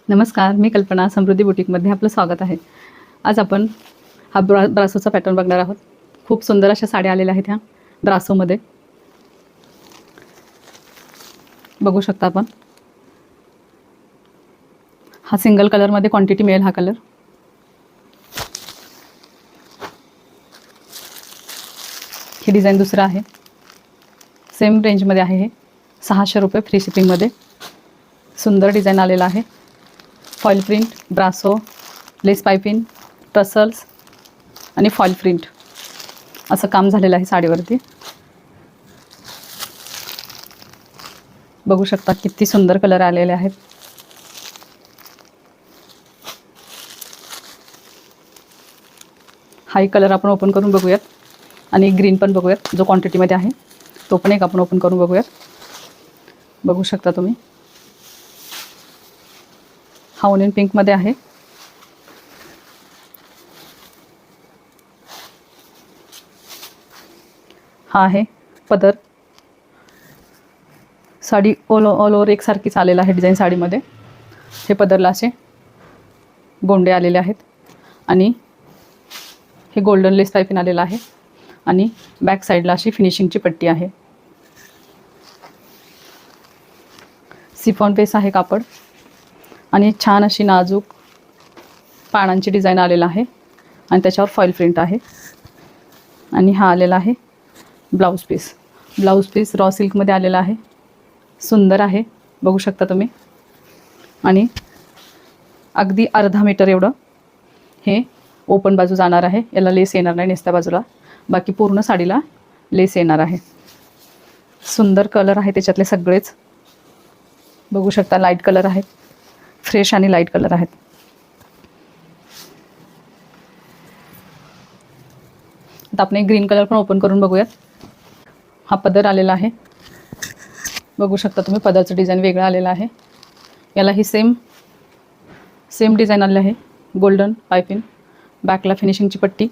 नमस्कार, मी कल्पना समृद्धी बुटीकमध्ये आपलं स्वागत आहे। आज आपण हा ब्रासोचा पॅटर्न बघणार आहोत। खूप सुंदर अशा साड्या आलेल्या आहेत ह्या ब्रासोमध्ये, बघू शकता आपण। हा सिंगल कलरमध्ये क्वांटिटी मिळेल हा कलर। ही डिझाइन दुसरा आहे, सेम रेंजमध्ये आहे। हे 600 रुपये फ्री शिपिंगमध्ये सुंदर डिझाइन आलेला आहे। फॉइल प्रिंट, ब्रासो, लेस पाइपिंग, टसल्स आणि फॉइल प्रिंट असं काम झालेलं आहे साडीवरती। बघू शकता किती सुंदर कलर आलेले आहेत। हा एक कलर आपण ओपन करून बघूयात आणि ग्रीन पण बघूयात, जो क्वांटिटीमध्ये आहे तो पण एक आपण ओपन करून बघूयात। बघू शकता तुम्ही, हा ओनियन पिंक मध्ये आहे। हा आहे पदर, साडी ऑल ओव्हर एकसारखीच आलेला आहे डिझाइन साडीमध्ये। हे पदरला असे गोंडे आलेले आहेत आणि हे गोल्डन लेस पाइपिंग आलेला आहे आणि बॅक साइडला अशी फिनिशिंगची पट्टी आहे। सिफॉन बेस आहे कापड आणि छान अशी नाजूक पानांची डिझाइन आलेला आहे आणि त्याच्यावर फॉइल प्रिंट आहे। आणि हा आलेला आहे blouse piece. Blouse piece raw सिल्कमध्ये आलेला आहे, सुंदर आहे, बघू शकता तुम्ही। आणि अगदी अर्धा मीटर एवढं हे ओपन बाजू जाणार आहे। याला लेस येणार नाही नेसत्या बाजूला, बाकी पूर्ण साडीला लेस येणार आहे। सुंदर कलर आहे त्याच्यातले सगळेच, बघू शकता। लाईट कलर आहेत, फ्रेश आणि लाईट कलर आहेत। आता आपण एक ग्रीन कलर पण ओपन करून बघूयात। हा पदर आलेला आहे, बघू शकता तुम्ही। पदरचं डिझाइन वेगळं आलेलं आहे। याला ही सेम डिझाइन आलेली आहे, गोल्डन पाइपिंग, बॅकला फिनिशिंगची पट्टी।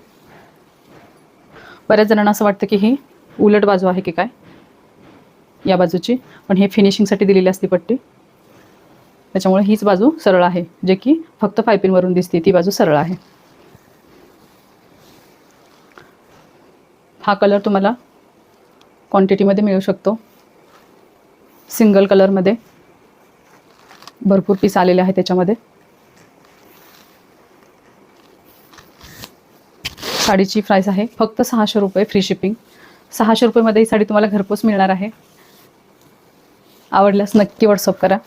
बऱ्याच जणांना असं वाटतं की ही उलट बाजू आहे की काय या बाजूची, पण हे फिनिशिंगसाठी दिलेली असते पट्टी, त्याच्यामुळे हीच बाजू सरळ आहे, जे की फक्त पाइपिंगवरून दिसते ती बाजू सरळ आहे। हा कलर तुम्हाला क्वांटिटीमध्ये मिळू शकतो। सिंगल कलरमध्ये भरपूर पीस आलेले आहे त्याच्यामध्ये। साडीची प्राइस आहे फक्त 600 रुपये फ्री शिपिंग। 600 रुपयेमध्ये ही साडी तुम्हाला घरपोच मिळणार आहे। आवडल्यास नक्की व्हॉट्सअप करा।